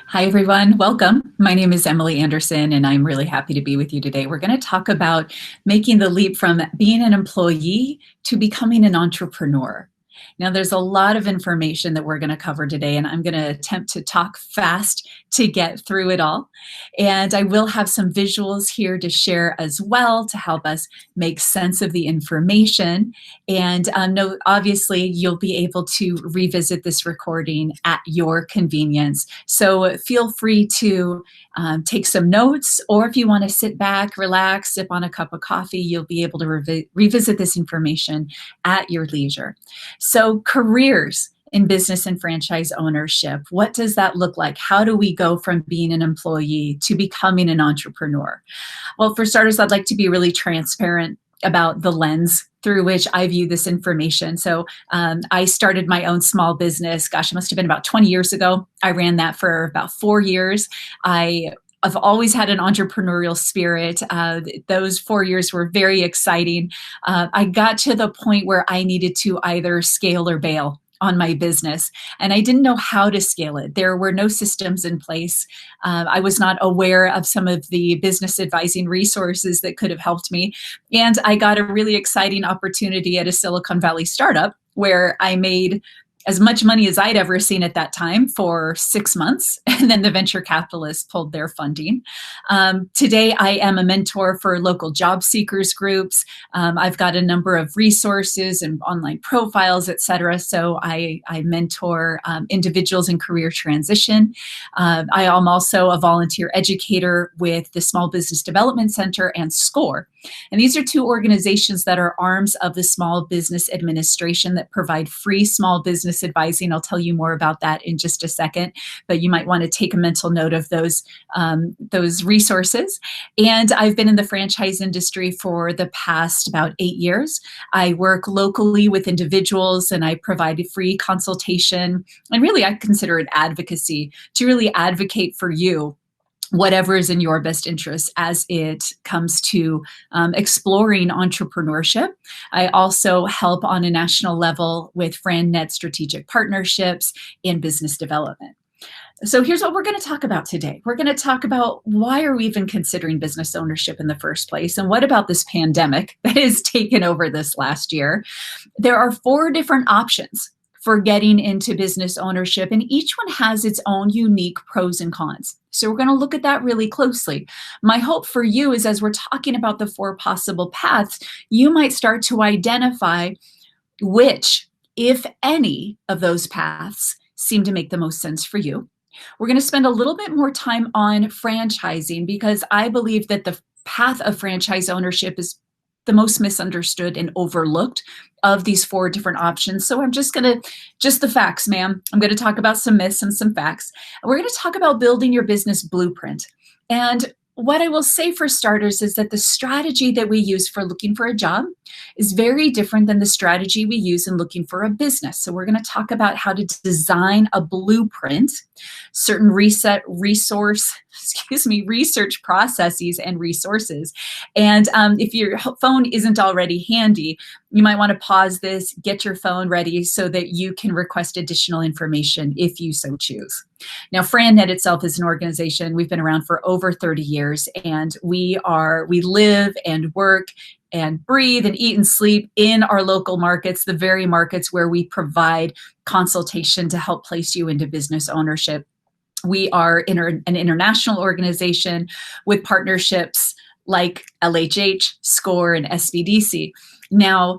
Hi, everyone. Welcome. My name is Emily Anderson, and I'm really happy to be with you today. We're going to talk about making the leap from being an employee to becoming an entrepreneur. Now, there's a lot of information that we're going to cover today, and I'm going to attempt to talk fast to get through it all. And I will have some visuals here to share as well to help us make sense of the information. And no, obviously, you'll be able to revisit this recording at your convenience. So feel free to take some notes, or if you want to sit back, relax, sip on a cup of coffee, you'll be able to revisit this information at your leisure. So careers in business and franchise ownership, what does that look like? How do we go from being an employee to becoming an entrepreneur? Well, for starters, I'd like to be really transparent about the lens through which I view this information. So I started my own small business, gosh, it must have been about 20 years ago. I ran that for about 4 years. I've always had an entrepreneurial spirit. Those 4 years were very exciting. I got to the point where I needed to either scale or bail on my business, and I didn't know how to scale it. There were no systems in place. I was not aware of some of the business advising resources that could have helped me. And I got a really exciting opportunity at a Silicon Valley startup where I made as much money as I'd ever seen at that time for 6 months. And then the venture capitalists pulled their funding. Today, I am a mentor for local job seekers groups. I've got a number of resources and online profiles, et cetera. So I mentor individuals in career transition. I am also a volunteer educator with the Small Business Development Center and SCORE. And these are two organizations that are arms of the Small Business Administration that provide free small business advising. I'll tell you more about that in just a second, but you might want to take a mental note of those resources. And I've been in the franchise industry for the past about 8 years. I work locally with individuals and I provide free consultation. And really, I consider it advocacy to really advocate for you whatever is in your best interest as it comes to exploring entrepreneurship. I also help on a national level with FranNet strategic partnerships and business development. So here's what we're going to talk about today. We're going to talk about why are we even considering business ownership in the first place, and what about this pandemic that has taken over this last year. There are 4 different options for getting into business ownership, and each one has its own unique pros and cons. So we're going to look at that really closely. My hope for you is as we're talking about the 4 possible paths, you might start to identify which, if any, of those paths seem to make the most sense for you. We're going to spend a little bit more time on franchising because I believe that the path of franchise ownership is the most misunderstood and overlooked of these 4 different options. So I'm just the facts, ma'am. I'm going to talk about some myths and some facts. We're going to talk about building your business blueprint. And what I will say for starters is that the strategy that we use for looking for a job is very different than the strategy we use in looking for a business. So we're going to talk about how to design a blueprint, certain research processes and resources. And if your phone isn't already handy, you might want to pause this, get your phone ready so that you can request additional information if you so choose. Now, FranNet itself is an organization. We've been around for over 30 years, and we live and work and breathe and eat and sleep in our local markets, the very markets where we provide consultation to help place you into business ownership. We are an international organization with partnerships like LHH, SCORE, and SBDC. Now,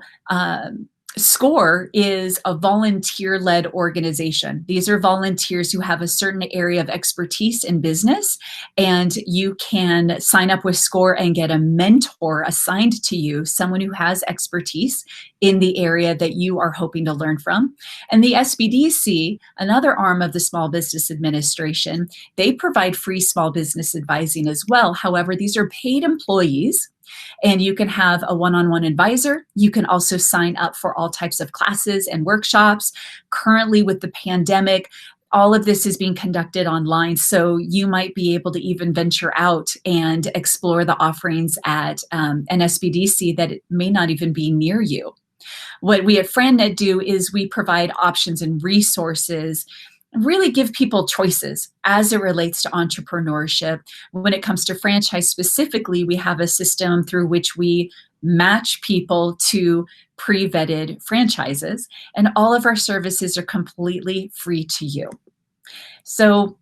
SCORE is a volunteer-led organization. These are volunteers who have a certain area of expertise in business, and you can sign up with SCORE and get a mentor assigned to you, someone who has expertise in the area that you are hoping to learn from. And the SBDC, another arm of the Small Business Administration, they provide free small business advising as well. However, these are paid employees, and you can have a one-on-one advisor. You can also sign up for all types of classes and workshops. Currently, with the pandemic, all of this is being conducted online, so you might be able to even venture out and explore the offerings at an SBDC that may not even be near you. What we at FranNet do is we provide options and resources really give people choices as it relates to entrepreneurship. When it comes to franchise specifically, we have a system through which we match people to pre-vetted franchises, and all of our services are completely free to you. So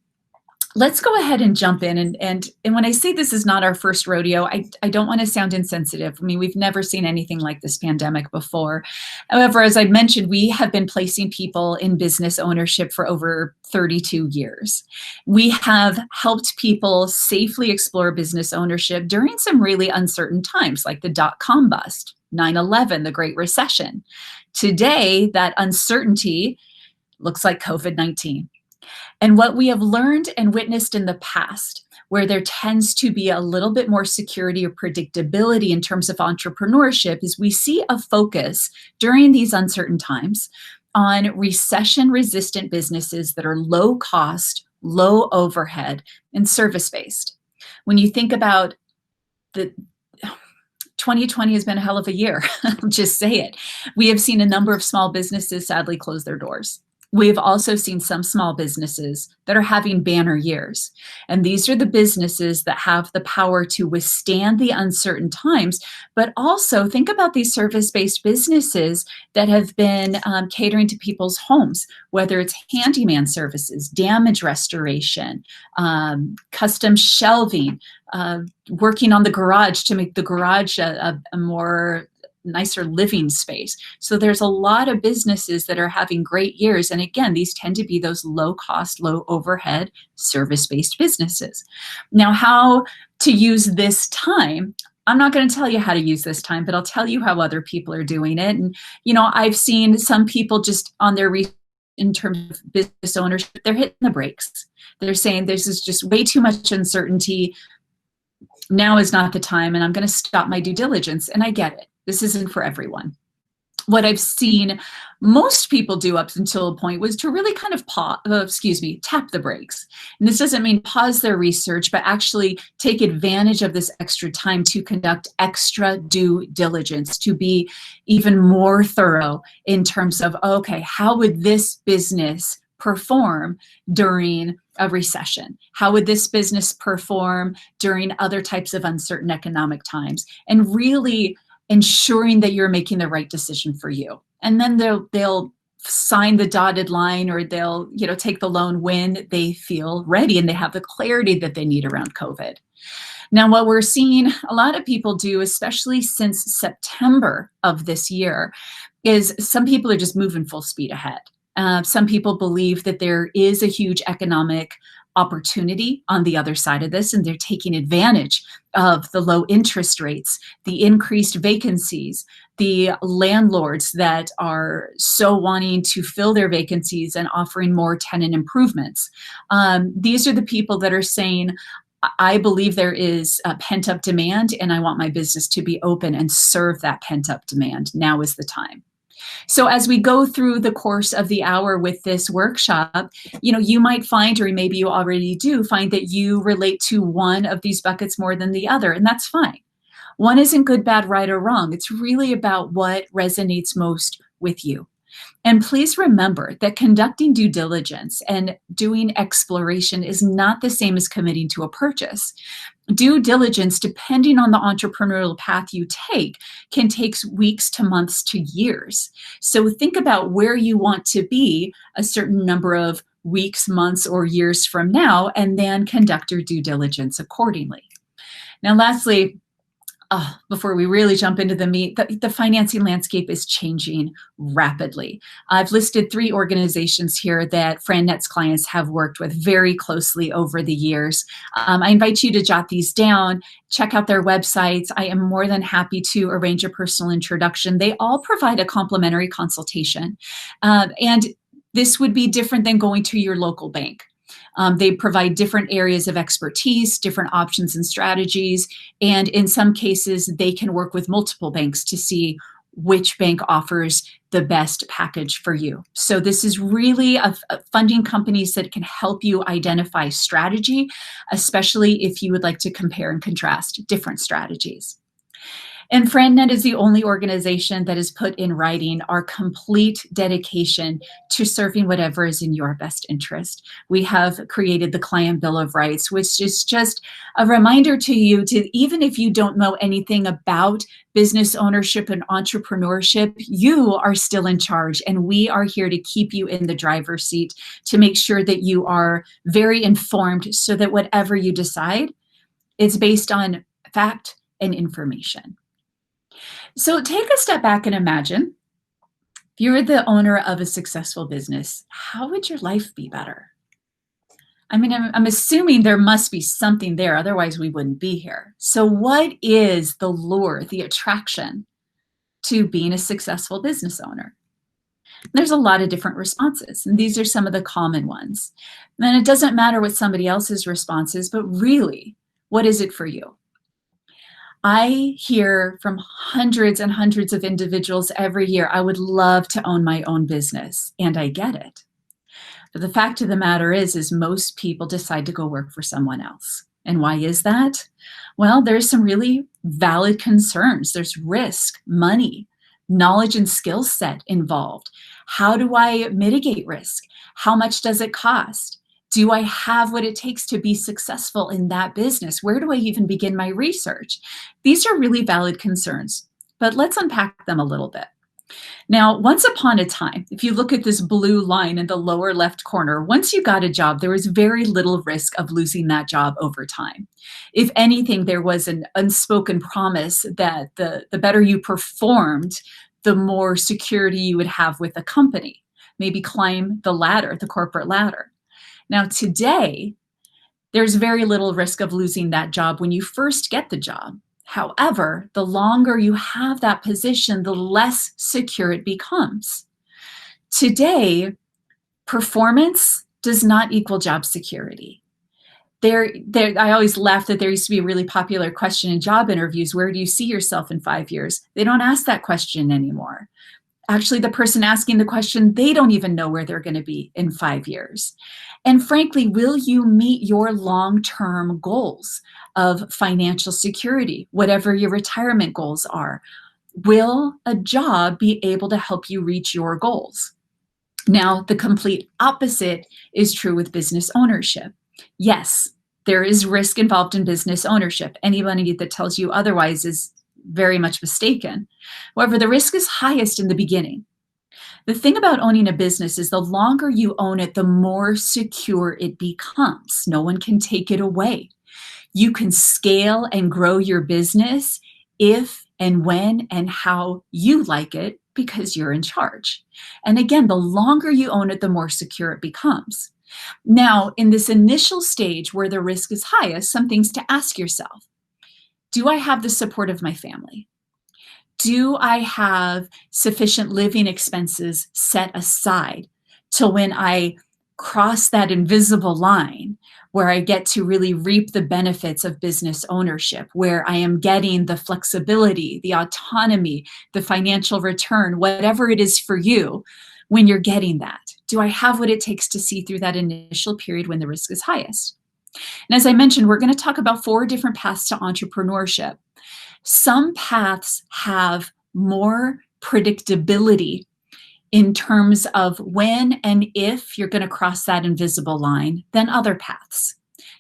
let's go ahead and jump in. And when I say this is not our first rodeo, I don't want to sound insensitive. I mean, we've never seen anything like this pandemic before. However, as I mentioned, we have been placing people in business ownership for over 32 years. We have helped people safely explore business ownership during some really uncertain times, like the dot-com bust, 9/11, the Great Recession. Today, that uncertainty looks like COVID-19. And what we have learned and witnessed in the past, where there tends to be a little bit more security or predictability in terms of entrepreneurship, is we see a focus during these uncertain times on recession-resistant businesses that are low cost, low overhead, and service-based. When you think about the 2020 has been a hell of a year. I'll just say it. We have seen a number of small businesses sadly close their doors. We've also seen some small businesses that are having banner years. And these are the businesses that have the power to withstand the uncertain times, but also think about these service-based businesses that have been catering to people's homes, whether it's handyman services, damage restoration, custom shelving, working on the garage to make the garage a more nicer living space. So there's a lot of businesses that are having great years. And again, these tend to be those low cost, low overhead, service-based businesses. Now, how to use this time, I'm not going to tell you how to use this time, but I'll tell you how other people are doing it. And, you know, I've seen some people just on their in terms of business ownership, they're hitting the brakes. They're saying this is just way too much uncertainty. Now is not the time, and I'm going to stop my due diligence. And I get it. This isn't for everyone. What I've seen most people do up until a point was to really kind of tap the brakes. And this doesn't mean pause their research, but actually take advantage of this extra time to conduct extra due diligence, to be even more thorough in terms of, okay, how would this business perform during a recession? How would this business perform during other types of uncertain economic times? And really ensuring that you're making the right decision for you. And then they'll sign the dotted line, or they'll, you know, take the loan when they feel ready and they have the clarity that they need around COVID. Now, what we're seeing a lot of people do, especially since September of this year, is some people are just moving full speed ahead. Some people believe that there is a huge economic opportunity on the other side of this, and they're taking advantage of the low interest rates, the increased vacancies, the landlords that are so wanting to fill their vacancies and offering more tenant improvements. These are the people that are saying, I believe there is a pent-up demand, and I want my business to be open and serve that pent-up demand. Now is the time. So as we go through the course of the hour with this workshop, you know, you might find, or maybe you already do, find that you relate to one of these buckets more than the other, and that's fine. One isn't good, bad, right, or wrong. It's really about what resonates most with you. And please remember that conducting due diligence and doing exploration is not the same as committing to a purchase. Due diligence, depending on the entrepreneurial path you take, can take weeks to months to years. So think about where you want to be a certain number of weeks, months, or years from now, and then conduct your due diligence accordingly. Now, lastly, before we really jump into the meat, the financing landscape is changing rapidly. I've listed 3 organizations here that FranNet's clients have worked with very closely over the years. I invite you to jot these down, check out their websites. I am more than happy to arrange a personal introduction. They all provide a complimentary consultation. And this would be different than going to your local bank. They provide different areas of expertise, different options and strategies, and in some cases, they can work with multiple banks to see which bank offers the best package for you. So this is really a funding companies that can help you identify strategy, especially if you would like to compare and contrast different strategies. And FranNet is the only organization that has put in writing our complete dedication to serving whatever is in your best interest. We have created the Client Bill of Rights, which is just a reminder to you to, even if you don't know anything about business ownership and entrepreneurship, you are still in charge, and we are here to keep you in the driver's seat to make sure that you are very informed so that whatever you decide is based on fact and information. So take a step back and imagine if you're the owner of a successful business, how would your life be better? I mean, I'm assuming there must be something there, otherwise we wouldn't be here. So what is the lure, the attraction to being a successful business owner? There's a lot of different responses, and these are some of the common ones. And it doesn't matter what somebody else's response is, but really, what is it for you? I hear from hundreds and hundreds of individuals every year, I would love to own my own business, and I get it. But the fact of the matter is most people decide to go work for someone else. And why is that? Well, there's some really valid concerns. There's risk, money, knowledge and skill set involved. How do I mitigate risk? How much does it cost? Do I have what it takes to be successful in that business? Where do I even begin my research? These are really valid concerns, but let's unpack them a little bit. Now, once upon a time, if you look at this blue line in the lower left corner, once you got a job, there was very little risk of losing that job over time. If anything, there was an unspoken promise that the better you performed, the more security you would have with a company. Maybe climb the ladder, the corporate ladder. Now, today, there's very little risk of losing that job when you first get the job. However, the longer you have that position, the less secure it becomes. Today, performance does not equal job security. I always laugh that there used to be a really popular question in job interviews, where do you see yourself in 5 years? They don't ask that question anymore. Actually, the person asking the question, they don't even know where they're going to be in 5 years. And frankly, will you meet your long-term goals of financial security, whatever your retirement goals are? Will a job be able to help you reach your goals? Now, the complete opposite is true with business ownership. Yes, there is risk involved in business ownership. Anybody that tells you otherwise is very much mistaken. However, the risk is highest in the beginning. The thing about owning a business is the longer you own it, the more secure it becomes. No one can take it away. You can scale and grow your business if and when and how you like it, because you're in charge. And again, the longer you own it, the more secure it becomes. Now, in this initial stage where the risk is highest, some things to ask yourself. Do I have the support of my family? Do I have sufficient living expenses set aside till when I cross that invisible line where I get to really reap the benefits of business ownership, where I am getting the flexibility, the autonomy, the financial return, whatever it is for you when you're getting that? Do I have what it takes to see through that initial period when the risk is highest? And as I mentioned, we're going to talk about 4 different paths to entrepreneurship. Some paths have more predictability in terms of when and if you're going to cross that invisible line than other paths.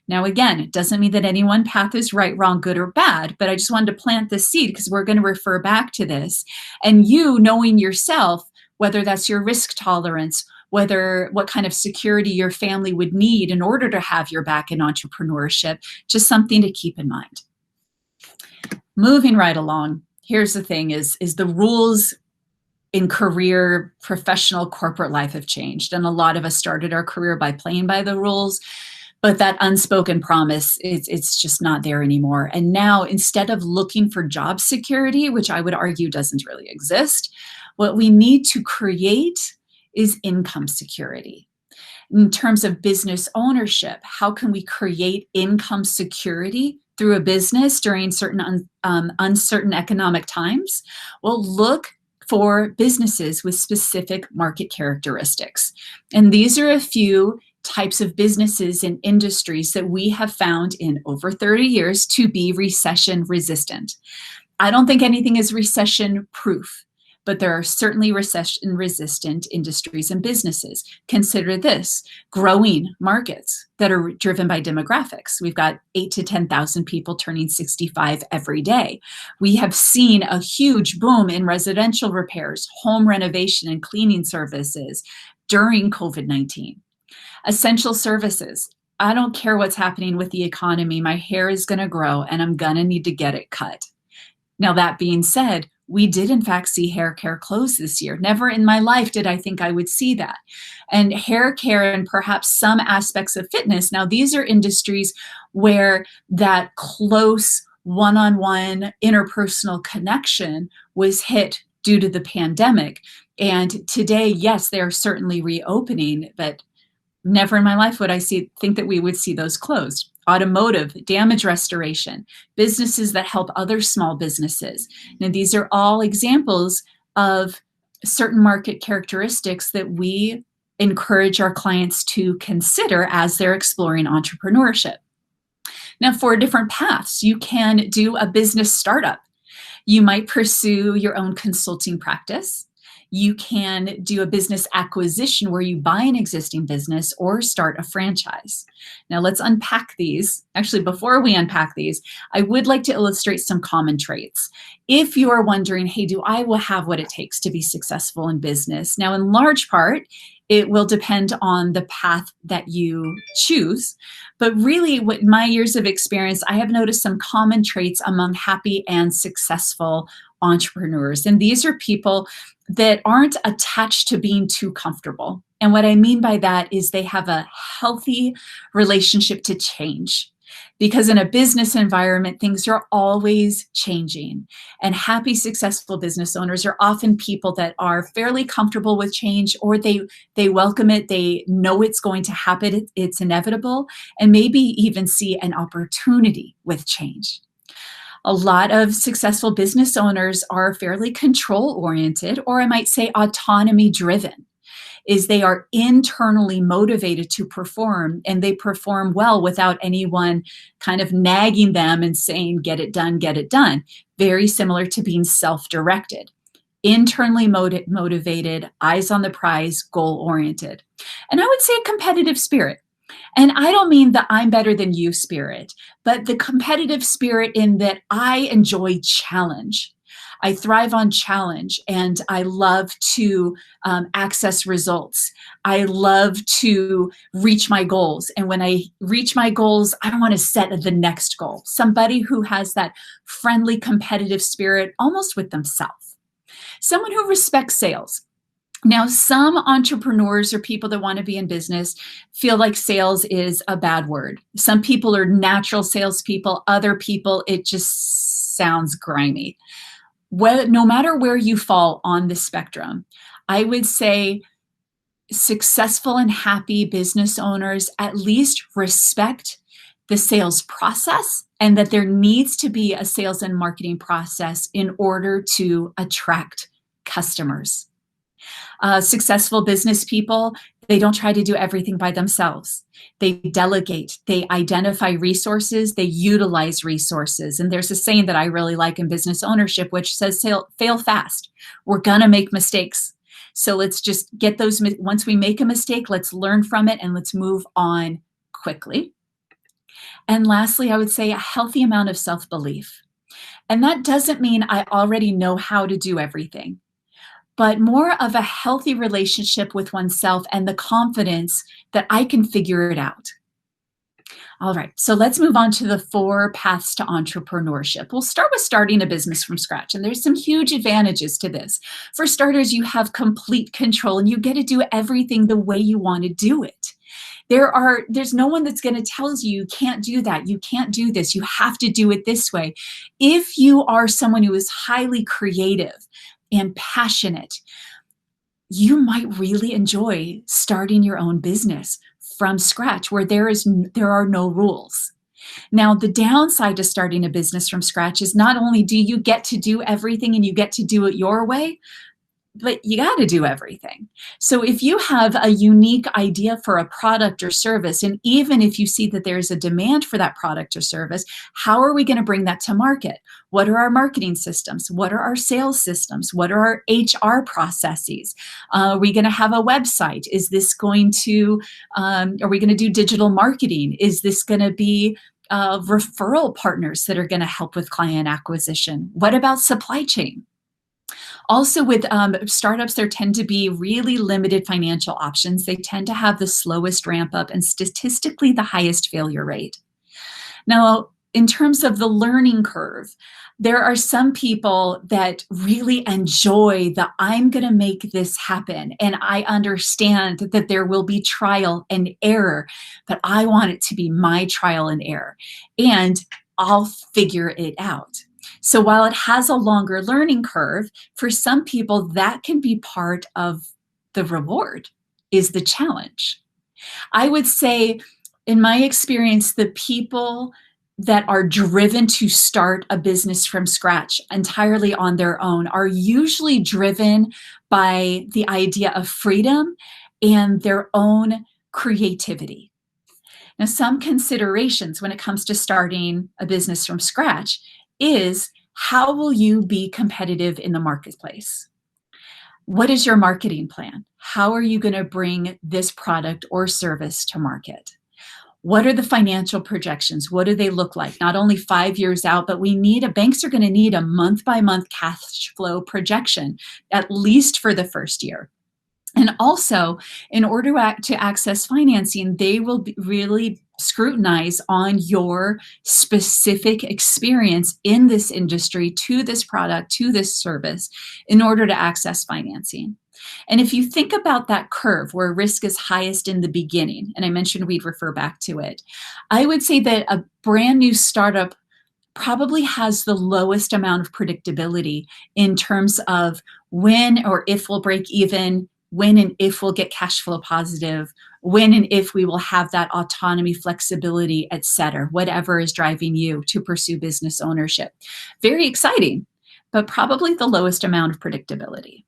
Now, again, it doesn't mean that any one path is right, wrong, good, or bad, but I just wanted to plant the seed because we're going to refer back to this. And you knowing yourself, whether that's your risk tolerance, what kind of security your family would need in order to have your back in entrepreneurship, just something to keep in mind. Moving right along, here's the thing is the rules in career, professional, corporate life have changed. And a lot of us started our career by playing by the rules, but that unspoken promise, it's just not there anymore. And now, instead of looking for job security, which I would argue doesn't really exist, what we need to create is income security. In terms of business ownership, how can we create income security through a business during certain uncertain economic times? Well, look for businesses with specific market characteristics. And these are a few types of businesses and industries that we have found in over 30 years to be recession resistant. I don't think anything is recession proof, but there are certainly recession resistant industries and businesses. Consider this: growing markets that are driven by demographics. We've got 8 to 10,000 people turning 65 every day. We have seen a huge boom in residential repairs, home renovation, and cleaning services during COVID-19. Essential services. I don't care what's happening with the economy. My hair is going to grow and I'm going to need to get it cut. Now, that being said, we did in fact see hair care close this year. Never in my life did I think I would see that. And hair care and perhaps some aspects of fitness. Now, these are industries where that close one-on-one interpersonal connection was hit due to the pandemic. And today, yes, they are certainly reopening, but never in my life would I think that we would see those closed. Automotive, damage restoration, businesses that help other small businesses. Now, these are all examples of certain market characteristics that we encourage our clients to consider as they're exploring entrepreneurship. Now, 4 different paths. You can do a business startup. You might pursue your own consulting practice. You can do a business acquisition where you buy an existing business or start a franchise. Now let's unpack these. Actually, before we unpack these, I would like to illustrate some common traits. If you are wondering, hey, do I will have what it takes to be successful in business? Now, in large part, it will depend on the path that you choose. But really, with my years of experience, I have noticed some common traits among happy and successful entrepreneurs. And these are people that aren't attached to being too comfortable. And what I mean by that is they have a healthy relationship to change. Because in a business environment, things are always changing. And happy, successful business owners are often people that are fairly comfortable with change, or they welcome it, they know it's going to happen, it's inevitable, and maybe even see an opportunity with change. A lot of successful business owners are fairly control-oriented, or I might say autonomy-driven, is they are internally motivated to perform, and they perform well without anyone kind of nagging them and saying, get it done, get it done. Very similar to being self-directed. Internally motivated, eyes on the prize, goal-oriented. And I would say a competitive spirit. And I don't mean the I'm better than you spirit, but the competitive spirit in that I enjoy challenge. I thrive on challenge, and I love to access results. I love to reach my goals. And when I reach my goals, I want to set the next goal. Somebody who has that friendly, competitive spirit almost with themselves. Someone who respects sales. Now, some entrepreneurs or people that want to be in business feel like sales is a bad word. Some people are natural salespeople. Other people, it just sounds grimy. Well, no matter where you fall on the spectrum, I would say successful and happy business owners at least respect the sales process, and that there needs to be a sales and marketing process in order to attract customers. Successful business people, they don't try to do everything by themselves. They delegate, they identify resources, they utilize resources. And there's a saying that I really like in business ownership, which says, fail fast. We're gonna make mistakes. So let's just get those, once we make a mistake, let's learn from it and let's move on quickly. And lastly, I would say a healthy amount of self-belief. And that doesn't mean I already know how to do everything, but more of a healthy relationship with oneself and the confidence that I can figure it out. All right, so let's move on to the 4 paths to entrepreneurship. We'll start with starting a business from scratch, and there's some huge advantages to this. For starters, you have complete control, and you get to do everything the way you want to do it. There's no one that's going to tell you can't do that, you can't do this, you have to do it this way. If you are someone who is highly creative and passionate, you might really enjoy starting your own business from scratch where there are no rules. Now, the downside to starting a business from scratch is not only do you get to do everything and you get to do it your way, but you got to do everything. So if you have a unique idea for a product or service, and even if you see that there's a demand for that product or service, how are we going to bring that to market? What are our marketing systems? What are our sales systems? What are our HR processes? Are we going to have a website? Is this going to, are we going to do digital marketing? Is this going to be referral partners that are going to help with client acquisition? What about supply chain? Also with startups, there tend to be really limited financial options. They tend to have the slowest ramp up and statistically the highest failure rate. Now, in terms of the learning curve, there are some people that really enjoy the I'm going to make this happen. And I understand that there will be trial and error, but I want it to be my trial and error. And I'll figure it out. So while it has a longer learning curve, for some people, that can be part of the reward, is the challenge. I would say, in my experience, the people that are driven to start a business from scratch entirely on their own are usually driven by the idea of freedom and their own creativity. Now, some considerations when it comes to starting a business from scratch is, how will you be competitive in the marketplace? What is your marketing plan? How are you going to bring this product or service to market? What are the financial projections? What do they look like? Not only 5 years out, but banks are going to need a month-by-month cash flow projection, at least for the first year. And also, in order to access financing, they will really scrutinize on your specific experience in this industry, to this product, to this service, in order to access financing. And if you think about that curve where risk is highest in the beginning, and I mentioned we'd refer back to it, I would say that a brand new startup probably has the lowest amount of predictability in terms of when or if we'll break even, when and if we'll get cash flow positive, when and if we will have that autonomy, flexibility, et cetera, whatever is driving you to pursue business ownership. Very exciting, but probably the lowest amount of predictability.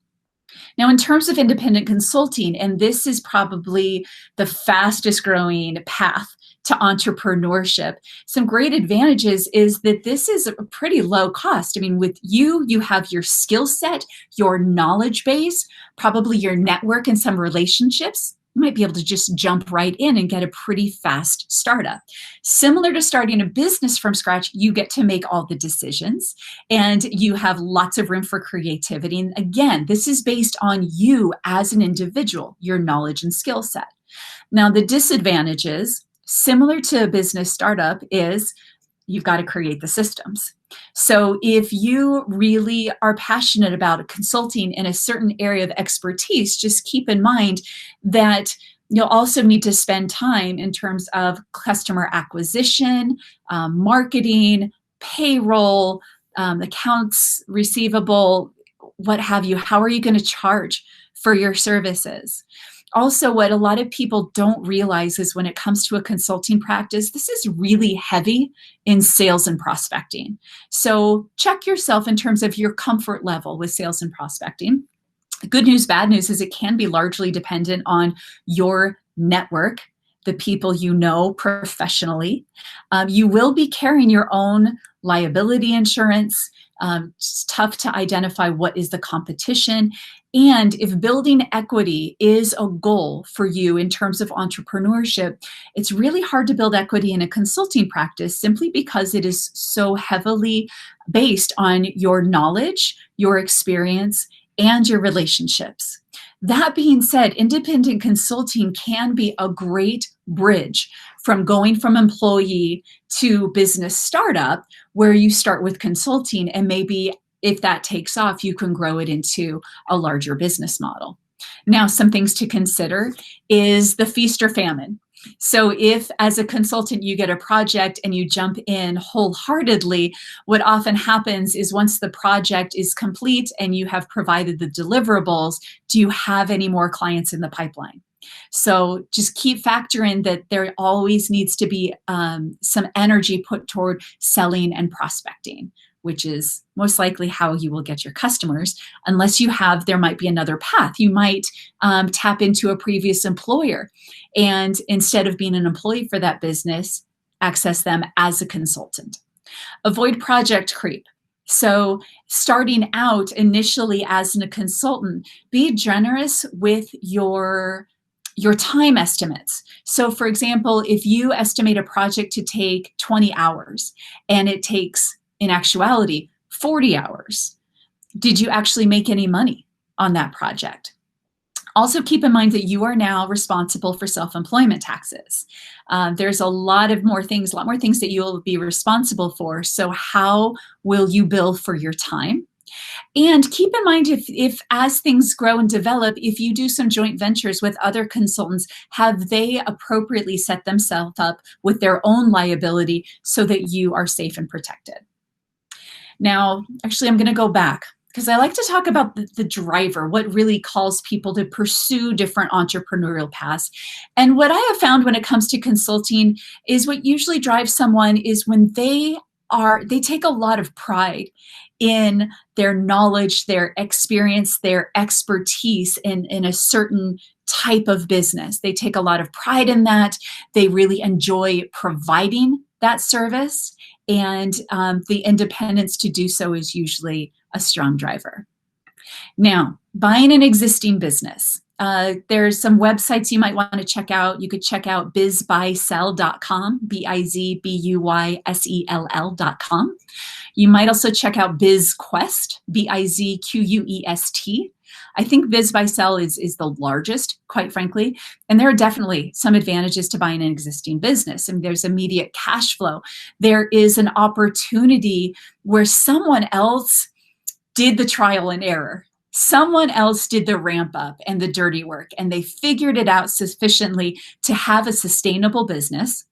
Now, in terms of independent consulting, and this is probably the fastest growing path to entrepreneurship, some great advantages is that this is a pretty low cost. I mean, with you have your skill set, your knowledge base, probably your network and some relationships. You might be able to just jump right in and get a pretty fast startup. Similar to starting a business from scratch, you get to make all the decisions and you have lots of room for creativity. And again, this is based on you as an individual, your knowledge and skill set. Now, the disadvantages, similar to a business startup, is you've got to create the systems. So if you really are passionate about consulting in a certain area of expertise, just keep in mind that you'll also need to spend time in terms of customer acquisition, marketing, payroll, accounts receivable, what have you. How are you going to charge for your services? Also, what a lot of people don't realize is when it comes to a consulting practice, this is really heavy in sales and prospecting. So check yourself in terms of your comfort level with sales and prospecting. Good news, bad news is it can be largely dependent on your network, the people you know professionally. You will be carrying your own liability insurance. It's tough to identify what is the competition. And if building equity is a goal for you in terms of entrepreneurship, it's really hard to build equity in a consulting practice simply because it is so heavily based on your knowledge, your experience, and your relationships. That being said, independent consulting can be a great bridge from going from employee to business startup, where you start with consulting and maybe if that takes off, you can grow it into a larger business model. Now, some things to consider is the feast or famine. So if as a consultant you get a project and you jump in wholeheartedly, what often happens is once the project is complete and you have provided the deliverables, do you have any more clients in the pipeline? So just keep factoring that there always needs to be some energy put toward selling and prospecting which is most likely how you will get your customers, unless there might be another path. You might tap into a previous employer, and instead of being an employee for that business, access them as a consultant. Avoid project creep. So starting out initially as a consultant, be generous with your time estimates. So for example, if you estimate a project to take 20 hours and it takes, in actuality, 40 hours, did you actually make any money on that project? Also keep in mind that you are now responsible for self-employment taxes. There's a lot more things that you'll be responsible for. So how will you bill for your time? And keep in mind, if as things grow and develop, if you do some joint ventures with other consultants, have they appropriately set themselves up with their own liability so that you are safe and protected? Now, actually, I'm going to go back, because I like to talk about the driver, what really calls people to pursue different entrepreneurial paths. And what I have found when it comes to consulting is what usually drives someone is when they take a lot of pride in their knowledge, their experience, their expertise in a certain type of business. They take a lot of pride in that. They really enjoy providing that service, and the independence to do so is usually a strong driver. Now, buying an existing business. There's some websites you might want to check out. You could check out bizbuysell.com, bizbuysell.com. You might also check out BizQuest, BIZQUEST. I think BizBuySell is the largest, quite frankly, and there are definitely some advantages to buying an existing business. And there's immediate cash flow. There is an opportunity where someone else did the trial and error. Someone else did the ramp up and the dirty work, and they figured it out sufficiently to have a sustainable business.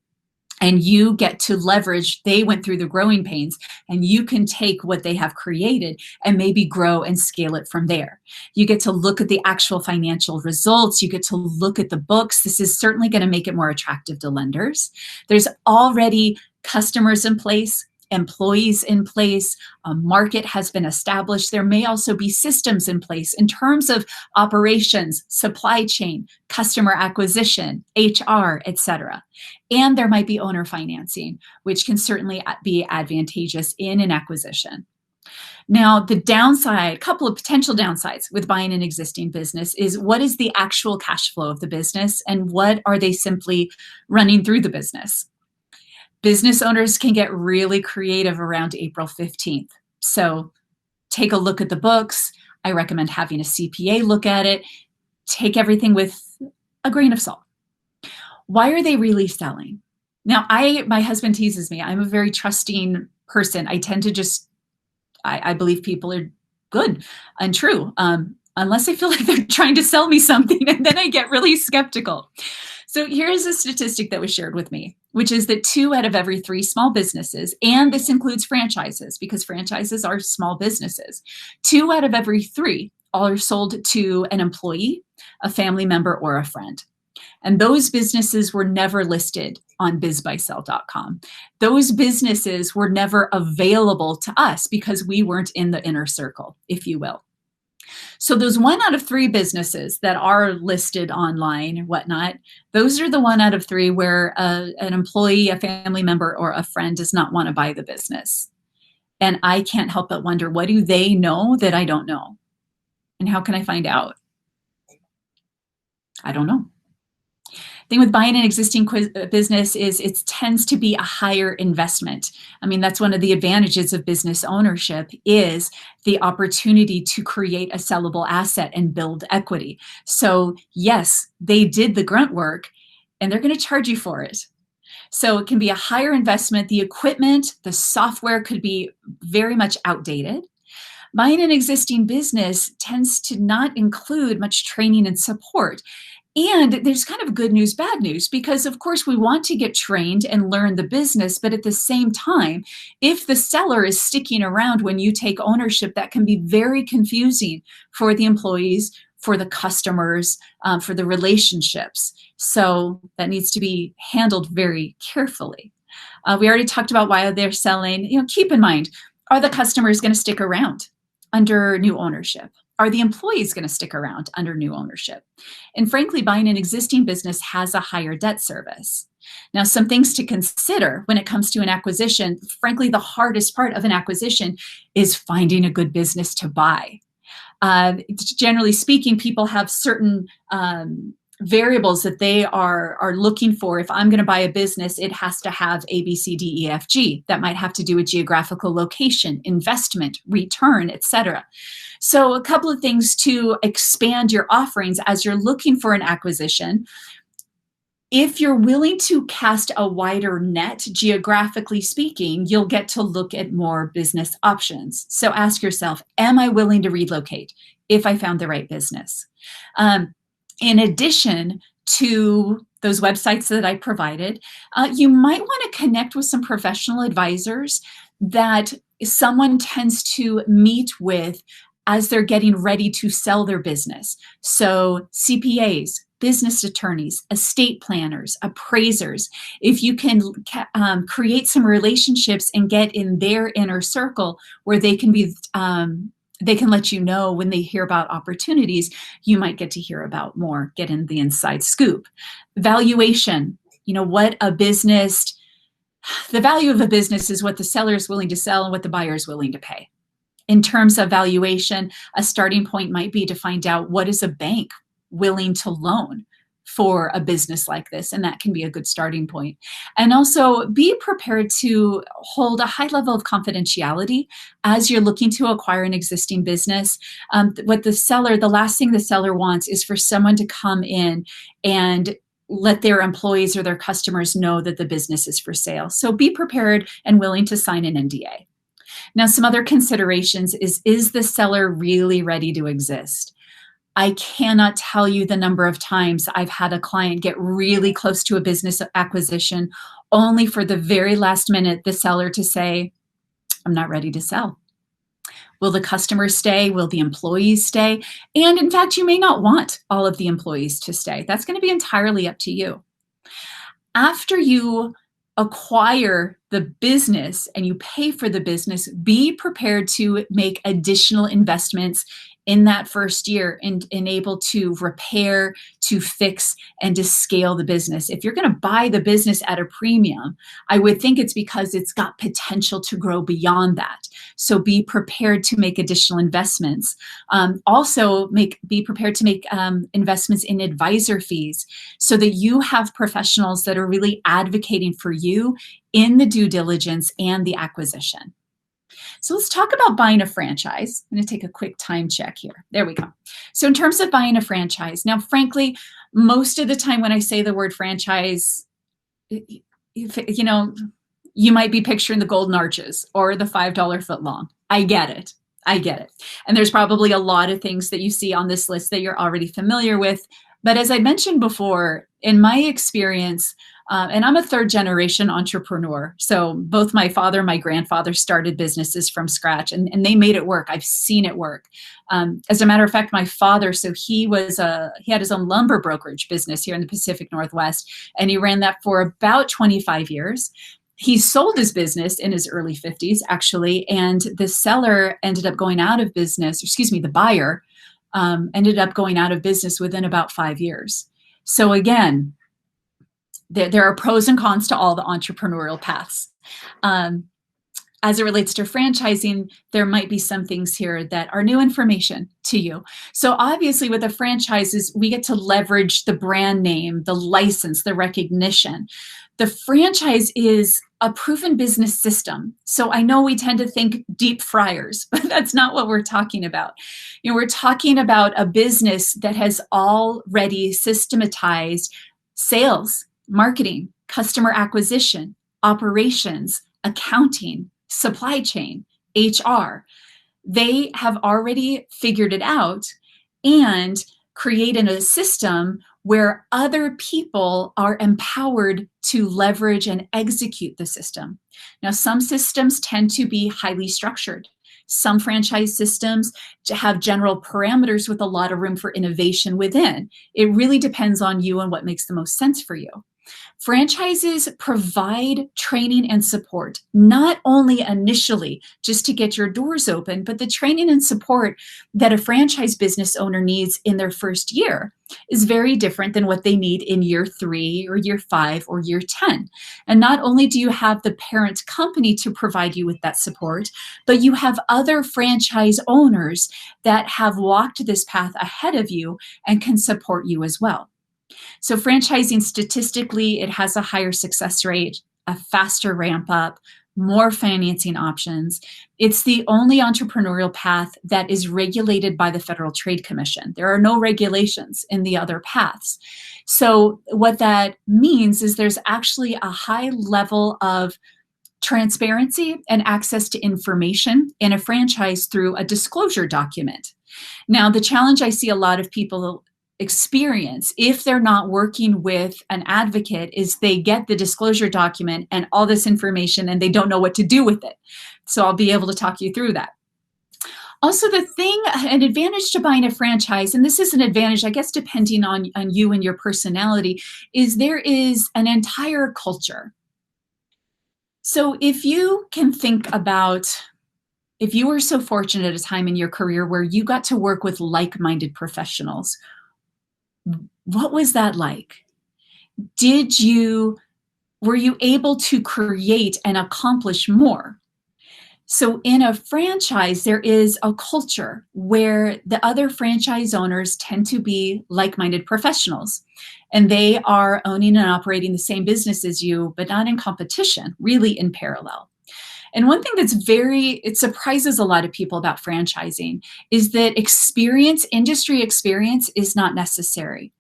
And you get to leverage, they went through the growing pains, and you can take what they have created and maybe grow and scale it from there. You get to look at the actual financial results. You get to look at the books. This is certainly going to make it more attractive to lenders. There's already customers in place, employees in place, a market has been established. There may also be systems in place in terms of operations, supply chain, customer acquisition, HR, etc. And there might be owner financing, which can certainly be advantageous in an acquisition. Now, the downside, a couple of potential downsides with buying an existing business is, what is the actual cash flow of the business and what are they simply running through the business? Business owners can get really creative around April 15th. So take a look at the books. I recommend having a CPA look at it. Take everything with a grain of salt. Why are they really selling? Now, my husband teases me. I'm a very trusting person. I tend to I believe people are good and true, unless I feel like they're trying to sell me something, and then I get really skeptical. So here's a statistic that was shared with me, which is that 2 out of every 3 small businesses, and this includes franchises because franchises are small businesses, 2 out of every 3 are sold to an employee, a family member, or a friend. And those businesses were never listed on bizbuysell.com. Those businesses were never available to us because we weren't in the inner circle, if you will. So those 1 out of 3 businesses that are listed online and whatnot, those are the 1 out of 3 where an employee, a family member, or a friend does not want to buy the business. And I can't help but wonder, what do they know that I don't know? And how can I find out? I don't know. The thing with buying an existing business is it tends to be a higher investment. I mean, that's one of the advantages of business ownership, is the opportunity to create a sellable asset and build equity. So yes, they did the grunt work and they're going to charge you for it. So it can be a higher investment. The equipment, the software could be very much outdated. Buying an existing business tends to not include much training and support. And there's kind of good news, bad news, because of course we want to get trained and learn the business, but at the same time, if the seller is sticking around when you take ownership, that can be very confusing for the employees, for the customers, for the relationships. So that needs to be handled very carefully. We already talked about why they're selling. Keep in mind, Are the customers going to stick around under new ownership? Are the employees going to stick around under new ownership? And frankly, buying an existing business has a higher debt service. Now, some things to consider when it comes to an acquisition. Frankly, the hardest part of an acquisition is finding a good business to buy. Generally speaking, people have certain variables that they are looking for. If I'm going to buy a business, it has to have A, B, C, D, E, F, G. That might have to do with geographical location, investment, return, etc. So a couple of things to expand your offerings as you're looking for an acquisition. If you're willing to cast a wider net, geographically speaking, you'll get to look at more business options. So ask yourself, am I willing to relocate if I found the right business? In addition to those websites that I provided, you might want to connect with some professional advisors that someone tends to meet with as they're getting ready to sell their business. So CPAs, business attorneys, estate planners, appraisers. If you can create some relationships and get in their inner circle where they can be, they can let you know when they hear about opportunities, you might get to hear about more, get in the inside scoop. Valuation, what a business, the value of a business is what the seller is willing to sell and what the buyer is willing to pay. In terms of valuation, a starting point might be to find out what is a bank willing to loan for a business like this, and that can be a good starting point. And also be prepared to hold a high level of confidentiality as you're looking to acquire an existing business. The last thing the seller wants is for someone to come in and let their employees or their customers know that the business is for sale. So be prepared and willing to sign an NDA. Now, some other considerations is the seller really ready to exist? I cannot tell you the number of times I've had a client get really close to a business acquisition only for the very last minute the seller to say, I'm not ready to sell. Will the customers stay? Will the employees stay? And in fact, you may not want all of the employees to stay. That's going to be entirely up to you. After you acquire the business and you pay for the business, be prepared to make additional investments in that first year and able to repair, to fix, and to scale the business. If you're going to buy the business at a premium, I would think it's because it's got potential to grow beyond that. So be prepared to make additional investments. Also, be prepared to make investments in advisor fees so that you have professionals that are really advocating for you in the due diligence and the acquisition. So let's talk about buying a franchise. I'm going to take a quick time check here. There we go. So in terms of buying a franchise, now, frankly, most of the time when I say the word franchise, you might be picturing the golden arches or the $5 foot long. I get it. And there's probably a lot of things that you see on this list that you're already familiar with. But as I mentioned before, in my experience, and I'm a third generation entrepreneur. So both my father and my grandfather started businesses from scratch and they made it work. I've seen it work. As a matter of fact, my father, so he had his own lumber brokerage business here in the Pacific Northwest, and he ran that for about 25 years. He sold his business in his early 50s, actually, and the seller ended up going out of business, the buyer ended up going out of business within about 5 years. So again, there are pros and cons to all the entrepreneurial paths. As it relates to franchising, there might be some things here that are new information to you. So obviously with the franchises, we get to leverage the brand name, the license, the recognition. The franchise is a proven business system. So I know we tend to think deep fryers, but that's not what we're talking about. We're talking about a business that has already systematized sales, marketing, customer acquisition, operations, accounting, supply chain, HR. They have already figured it out and created a system where other people are empowered to leverage and execute the system. Now, some systems tend to be highly structured. Some franchise systems have general parameters with a lot of room for innovation within. It really depends on you and what makes the most sense for you. Franchises provide training and support, not only initially just to get your doors open, but the training and support that a franchise business owner needs in their first year is very different than what they need in year 3 or year 5 or year 10. And not only do you have the parent company to provide you with that support, but you have other franchise owners that have walked this path ahead of you and can support you as well. So franchising, statistically, it has a higher success rate, a faster ramp up, more financing options. It's the only entrepreneurial path that is regulated by the Federal Trade Commission. There are no regulations in the other paths. So what that means is there's actually a high level of transparency and access to information in a franchise through a disclosure document. Now, the challenge I see a lot of people experience if they're not working with an advocate is they get the disclosure document and all this information and they don't know what to do with it. So I'll be able to talk you through that. Also, an advantage to buying a franchise, and this is an advantage, I guess, depending on you and your personality, is there is an entire culture. So if you can think about, if you were so fortunate at a time in your career where you got to work with like-minded professionals, what was that like? Were you able to create and accomplish more? So in a franchise, there is a culture where the other franchise owners tend to be like-minded professionals, and they are owning and operating the same business as you, but not in competition, really in parallel. And one thing it surprises a lot of people about franchising is that industry experience is not necessary.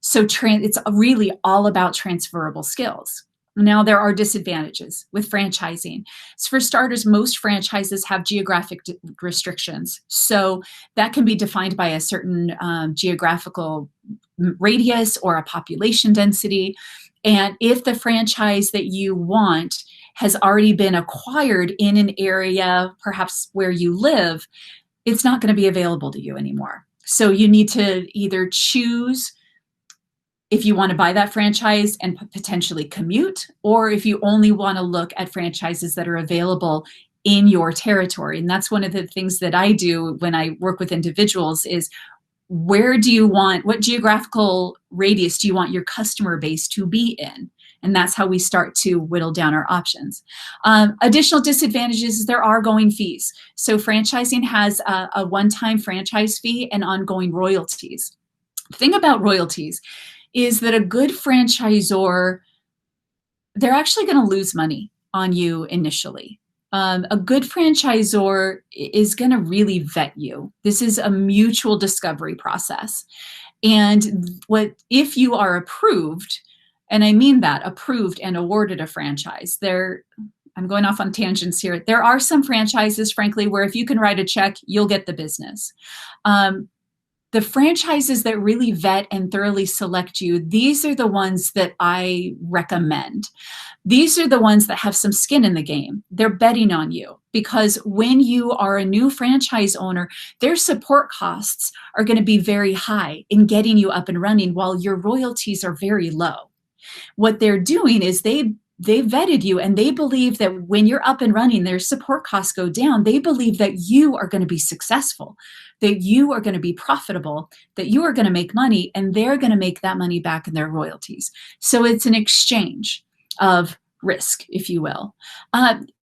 So it's really all about transferable skills. Now, there are disadvantages with franchising. So for starters, most franchises have geographic restrictions. So that can be defined by a certain geographical radius or a population density. And if the franchise that you want has already been acquired in an area, perhaps where you live, it's not going to be available to you anymore. So you need to either choose if you want to buy that franchise and potentially commute, or if you only want to look at franchises that are available in your territory. And that's one of the things that I do when I work with individuals is, what geographical radius do you want your customer base to be in? And that's how we start to whittle down our options. Additional disadvantages is there are going fees. So franchising has a one-time franchise fee and ongoing royalties. The thing about royalties is that a good franchisor, they're actually going to lose money on you initially. A good franchisor is going to really vet you. This is a mutual discovery process. And if you are approved, and I mean that, approved and awarded a franchise, I'm going off on tangents here. There are some franchises, frankly, where if you can write a check, you'll get the business. The franchises that really vet and thoroughly select you, these are the ones that I recommend. These are the ones that have some skin in the game. They're betting on you, because when you are a new franchise owner, their support costs are going to be very high in getting you up and running, while your royalties are very low. What they're doing is they vetted you, and they believe that when you're up and running, their support costs go down. They believe that you are going to be successful, that you are going to be profitable, that you are going to make money, and they're going to make that money back in their royalties. So it's an exchange of risk, if you will.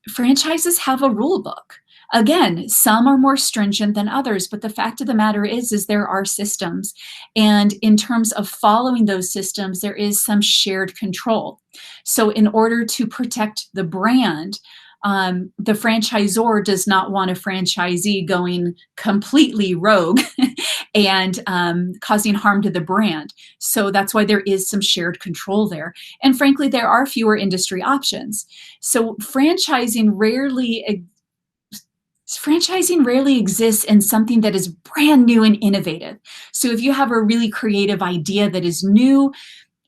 Franchises have a rule book. Again, some are more stringent than others, but the fact of the matter is there are systems. And in terms of following those systems, there is some shared control. So in order to protect the brand, the franchisor does not want a franchisee going completely rogue and causing harm to the brand. So that's why there is some shared control there. And frankly, there are fewer industry options. So franchising rarely exists in something that is brand new and innovative. So if you have a really creative idea that is new,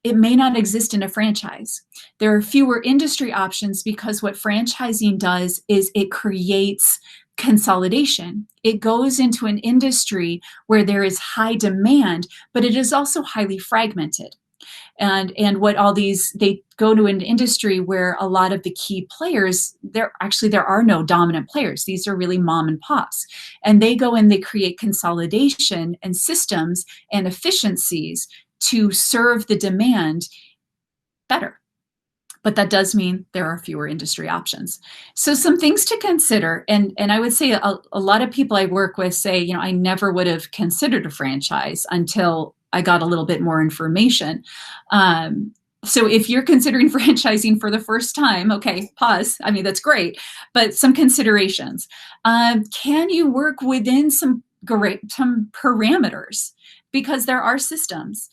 it may not exist in a franchise. There are fewer industry options because what franchising does is it creates consolidation. It goes into an industry where there is high demand, but it is also highly fragmented. And what all these, they go to an industry where a lot of the key players, there are no dominant players. These are really mom and pops. And they go and they create consolidation and systems and efficiencies to serve the demand better. But that does mean there are fewer industry options. So some things to consider, and I would say a lot of people I work with say, you know, I never would have considered a franchise until I got a little bit more information. So if you're considering franchising for the first time, okay, pause. I mean, that's great, but some considerations. Can you work within some parameters? Because there are systems.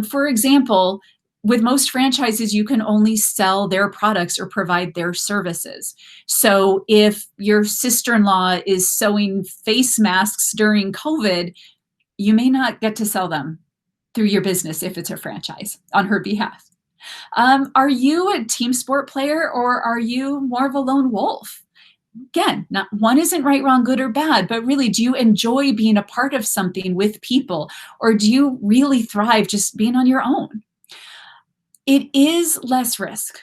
For example, with most franchises, you can only sell their products or provide their services. So if your sister-in-law is sewing face masks during COVID, you may not get to sell them through your business if it's a franchise on her behalf. Are you a team sport player, or are you more of a lone wolf? Again, not one isn't right, wrong, good, or bad, but really, do you enjoy being a part of something with people, or do you really thrive just being on your own? It is less risk,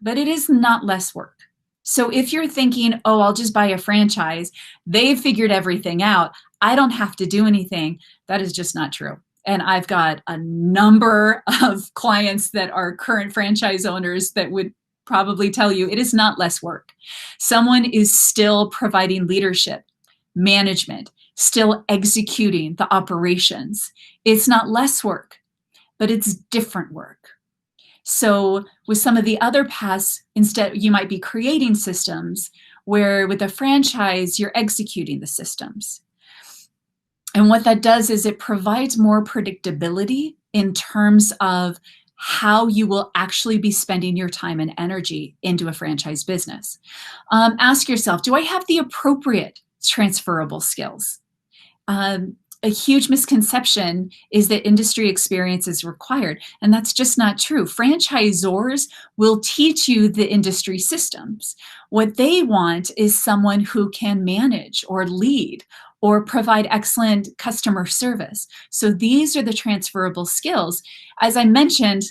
but it is not less work. So if you're thinking, oh, I'll just buy a franchise, they've figured everything out, I don't have to do anything, that is just not true. And I've got a number of clients that are current franchise owners that would probably tell you it is not less work. Someone is still providing leadership, management, still executing the operations. It's not less work, but it's different work. So with some of the other paths, instead, you might be creating systems, where with a franchise, you're executing the systems. And what that does is it provides more predictability in terms of how you will actually be spending your time and energy into a franchise business. Ask yourself, do I have the appropriate transferable skills? A huge misconception is that industry experience is required, and that's just not true. Franchisors will teach you the industry systems. What they want is someone who can manage or lead or provide excellent customer service. So these are the transferable skills. As I mentioned,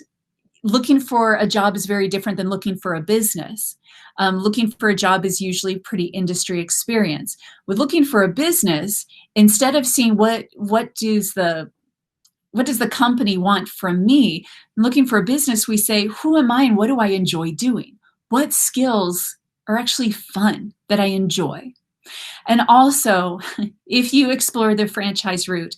looking for a job is very different than looking for a business. Looking for a job is usually pretty industry experience. With looking for a business, instead of seeing what does the company want from me, looking for a business, we say, who am I and what do I enjoy doing? What skills are actually fun that I enjoy? And also, if you explore the franchise route,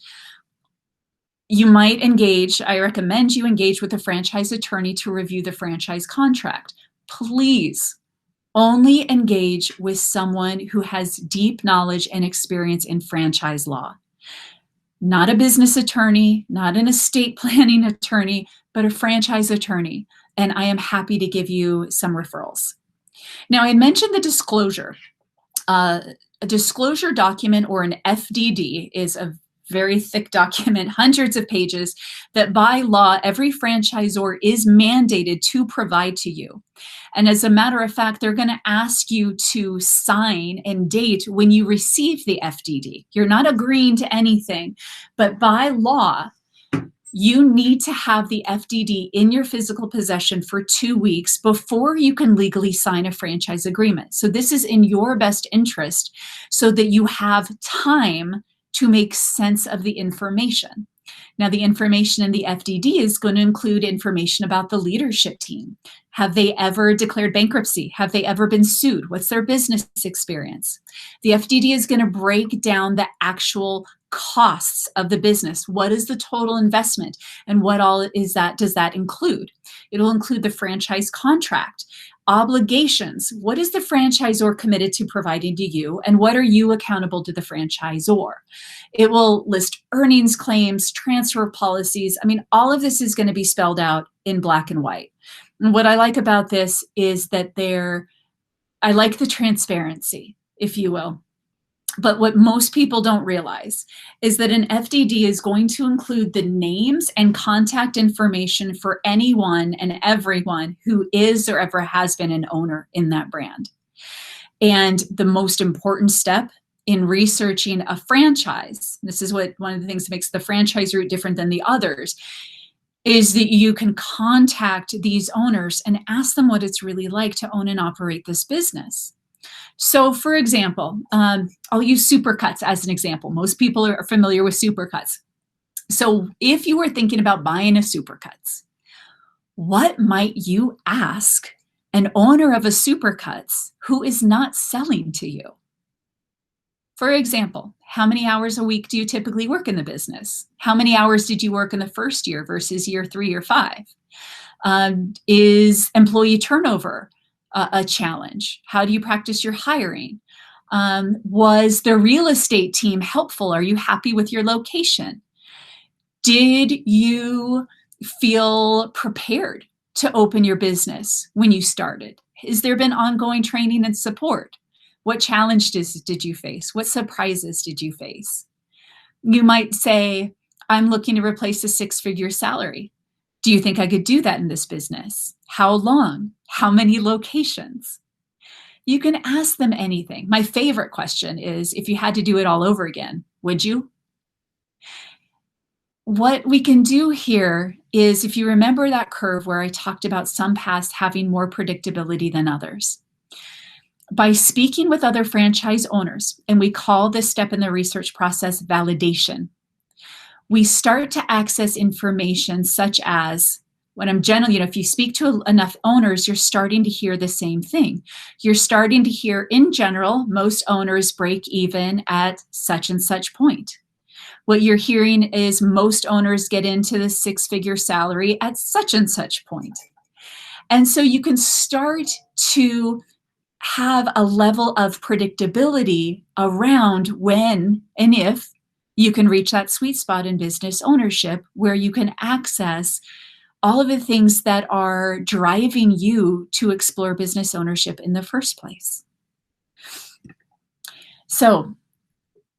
you might engage, I recommend you engage with a franchise attorney to review the franchise contract. Please only engage with someone who has deep knowledge and experience in franchise law. Not a business attorney, not an estate planning attorney, but a franchise attorney. And I am happy to give you some referrals. Now, I mentioned the disclosure. A disclosure document, or an FDD, is a very thick document, hundreds of pages, that by law, every franchisor is mandated to provide to you. And as a matter of fact, they're going to ask you to sign and date when you receive the FDD. You're not agreeing to anything, but by law, you need to have the FDD in your physical possession for 2 weeks before you can legally sign a franchise agreement. So this is in your best interest, so that you have time to make sense of the information. Now, the information in the FDD is going to include information about the leadership team. Have they ever declared bankruptcy? Have they ever been sued? What's their business experience? The FDD is going to break down the actual costs of the business. What is the total investment, and what all does that include? It'll include the franchise contract, obligations. What is the franchisor committed to providing to you, and what are you accountable to the franchisor? It will list earnings claims, transfer policies. I mean, all of this is going to be spelled out in black and white. And what I like about this is that I like the transparency, if you will. But what most people don't realize is that an FDD is going to include the names and contact information for anyone and everyone who is or ever has been an owner in that brand. And the most important step in researching a franchise, this is one of the things that makes the franchise route different than the others, is that you can contact these owners and ask them what it's really like to own and operate this business. So for example, I'll use supercuts as an example. Most people are familiar with supercuts. So if you were thinking about buying a supercuts, what might you ask an owner of a supercuts who is not selling to you? For example, how many hours a week do you typically work in the business? How many hours did you work in the first year versus year 3 or 5? Is employee turnover a challenge? How do you practice your hiring? Was the real estate team helpful? Are you happy with your location? Did you feel prepared to open your business when you started? Has there been ongoing training and support? What challenges did you face? What surprises did you face? You might say, I'm looking to replace a 6-figure salary. Do you think I could do that in this business? How long? How many locations? You can ask them anything. My favorite question is, if you had to do it all over again, would you? What we can do here is, if you remember that curve where I talked about some paths having more predictability than others, by speaking with other franchise owners, and we call this step in the research process validation, we start to access information such as, when I'm generally, if you speak to enough owners, you're starting to hear the same thing. You're starting to hear, in general, most owners break even at such and such point. What you're hearing is most owners get into the 6-figure salary at such and such point. And so you can start to have a level of predictability around when and if you can reach that sweet spot in business ownership where you can access all of the things that are driving you to explore business ownership in the first place. So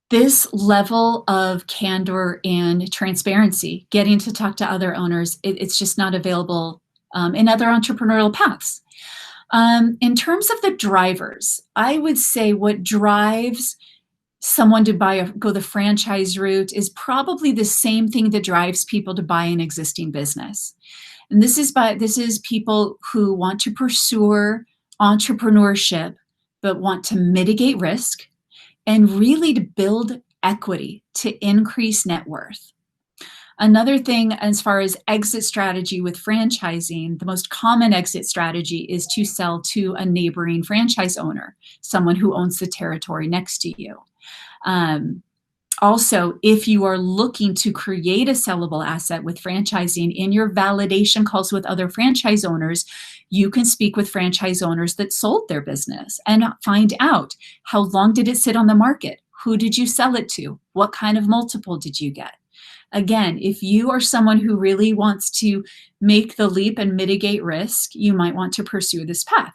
this level of candor and transparency, getting to talk to other owners, it's just not available in other entrepreneurial paths. In terms of the drivers, I would say what drives someone to go the franchise route is probably the same thing that drives people to buy an existing business. And this is people who want to pursue entrepreneurship, but want to mitigate risk and really to build equity to increase net worth. Another thing, as far as exit strategy with franchising, the most common exit strategy is to sell to a neighboring franchise owner, someone who owns the territory next to you. Also, if you are looking to create a sellable asset with franchising, in your validation calls with other franchise owners, you can speak with franchise owners that sold their business and find out, how long did it sit on the market? Who did you sell it to? What kind of multiple did you get? Again, if you are someone who really wants to make the leap and mitigate risk, you might want to pursue this path.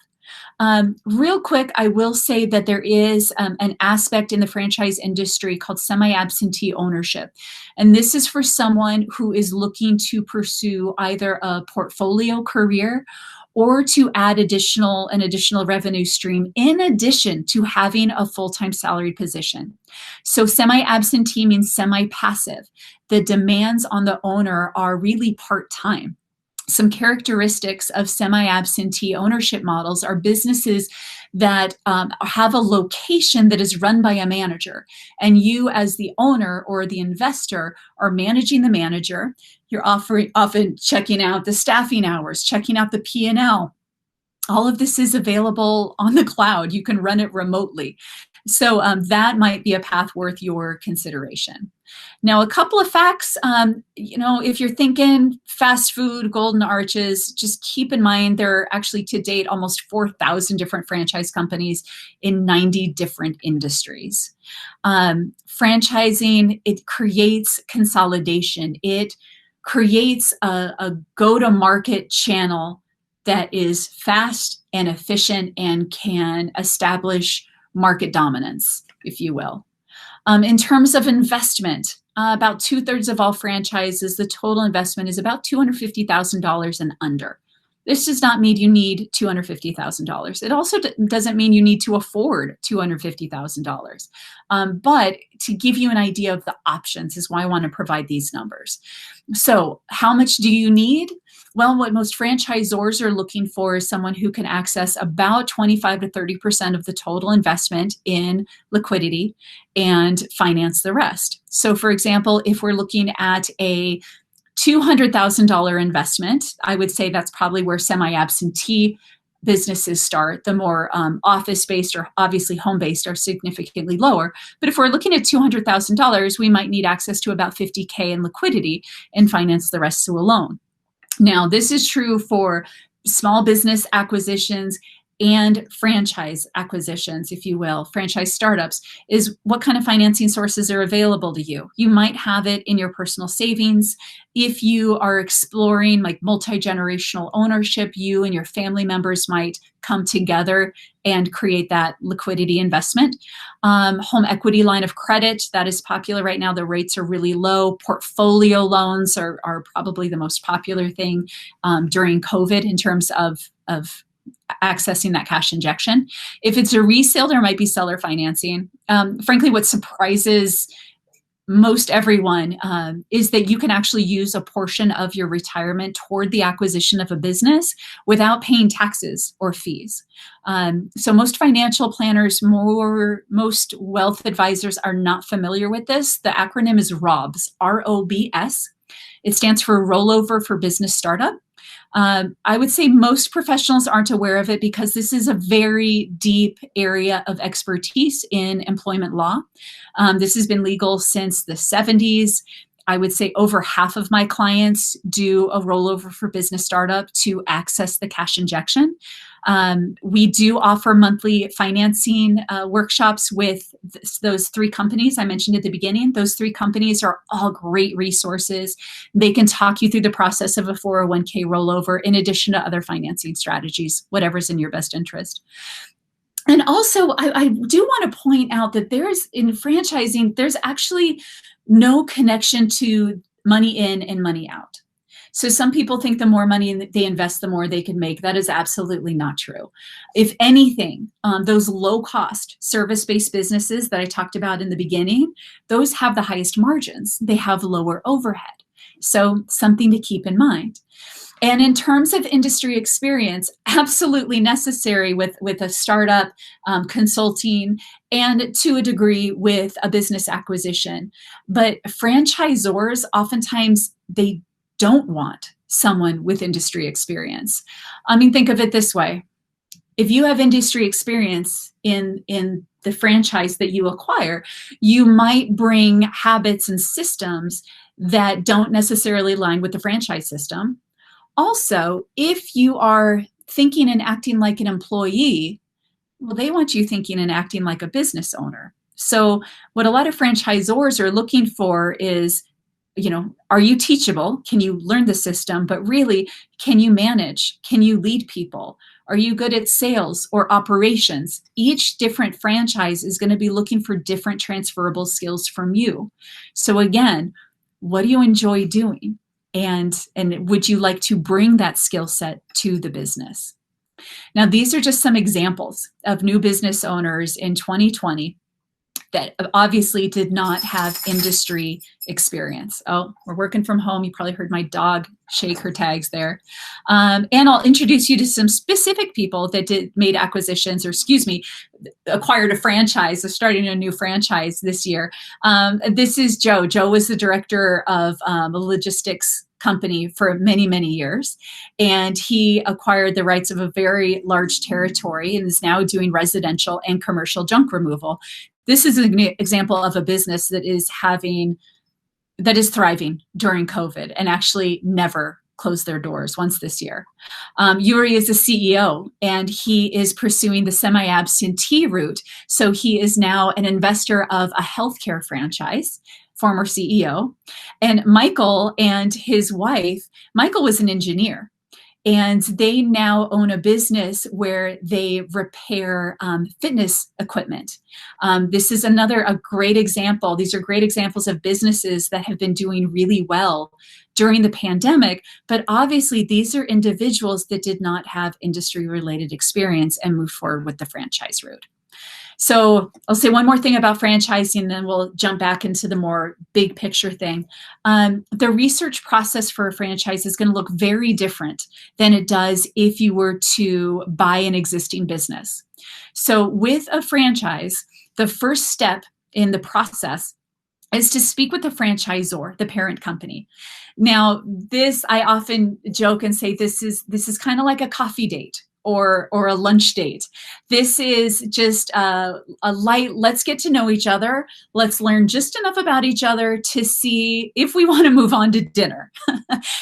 Real quick, I will say that there is an aspect in the franchise industry called semi-absentee ownership. And this is for someone who is looking to pursue either a portfolio career or to add an additional revenue stream in addition to having a full-time salaried position. So semi-absentee means semi-passive. The demands on the owner are really part-time. Some characteristics of semi-absentee ownership models are businesses that have a location that is run by a manager, and you as the owner or the investor are managing the manager. You're often checking out the staffing hours, checking out the P&L. All of this is available on the cloud. You can run it remotely. So that might be a path worth your consideration. Now, a couple of facts, if you're thinking fast food, golden arches, just keep in mind there are actually to date almost 4,000 different franchise companies in 90 different industries. Franchising, it creates consolidation. It creates a go-to-market channel that is fast and efficient and can establish market dominance, if you will. In terms of investment, about 2/3 of all franchises, the total investment is about $250,000 and under. This does not mean you need $250,000. It also doesn't mean you need to afford $250,000. But to give you an idea of the options is why I want to provide these numbers. So how much do you need? Well, what most franchisors are looking for is someone who can access about 25 to 30% of the total investment in liquidity and finance the rest. So for example, if we're looking at a $200,000 investment, I would say that's probably where semi-absentee businesses start. The more office-based or obviously home-based are significantly lower. But if we're looking at $200,000, we might need access to about $50K in liquidity and finance the rest through a loan. Now, this is true for small business acquisitions and franchise acquisitions, if you will, franchise startups, is what kind of financing sources are available to you. You might have it in your personal savings. If you are exploring like multi-generational ownership, you and your family members might come together and create that liquidity investment. Home equity line of credit, that is popular right now. The rates are really low. Portfolio loans are probably the most popular thing during COVID in terms of accessing that cash injection. If it's a resale, there might be seller financing. Frankly, what surprises most everyone is that you can actually use a portion of your retirement toward the acquisition of a business without paying taxes or fees. So most financial planners, most wealth advisors are not familiar with this. The acronym is ROBS, R-O-B-S. It stands for Rollover for Business Startup. I would say most professionals aren't aware of it because this is a very deep area of expertise in employment law. This has been legal since the 70s. I would say over half of my clients do a rollover for business startup to access the cash injection. We do offer monthly financing workshops with those three companies I mentioned at the beginning. Those three companies are all great resources. They can talk you through the process of a 401k rollover in addition to other financing strategies, whatever's in your best interest. And also, I do want to point out that in franchising, there's actually no connection to money in and money out. So some people think the more money they invest, the more they can make. That is absolutely not true. If anything, those low-cost service-based businesses that I talked about in the beginning, those have the highest margins. They have lower overhead. So something to keep in mind. And in terms of industry experience, absolutely necessary with a startup, consulting, and to a degree with a business acquisition. But franchisors, oftentimes, they don't want someone with industry experience. I mean, think of it this way. If you have industry experience in the franchise that you acquire, you might bring habits and systems that don't necessarily align with the franchise system. Also, if you are thinking and acting like an employee, well, they want you thinking and acting like a business owner. So what a lot of franchisors are looking for is, are you teachable? Can you learn the system? But really, can you manage? Can you lead people? Are you good at sales or operations? Each different franchise is going to be looking for different transferable skills from you. So again, what do you enjoy doing? And would you like to bring that skill set to the business? Now, these are just some examples of new business owners in 2020 that obviously did not have industry experience. Oh, we're working from home. You probably heard my dog shake her tags there. And I'll introduce you to some specific people that made acquisitions, or acquired a franchise, so starting a new franchise this year. This is Joe. Joe was the director of a logistics company for many, many years. And he acquired the rights of a very large territory and is now doing residential and commercial junk removal. This is an example of a business that is thriving during COVID and actually never closed their doors once this year. Yuri is the CEO, and he is pursuing the semi-absentee route. So he is now an investor of a healthcare franchise, former CEO. And Michael and his wife, Michael was an engineer. And they now own a business where they repair fitness equipment. This is a great example. These are great examples of businesses that have been doing really well during the pandemic, but obviously these are individuals that did not have industry-related experience and moved forward with the franchise route. So I'll say one more thing about franchising, and then we'll jump back into the more big picture thing. The research process for a franchise is going to look very different than it does if you were to buy an existing business. So with a franchise, the first step in the process is to speak with the franchisor, the parent company. Now, this, I often joke and say this is kind of like a coffee date or a lunch date. This is just a light, let's get to know each other. Let's learn just enough about each other to see if we want to move on to dinner.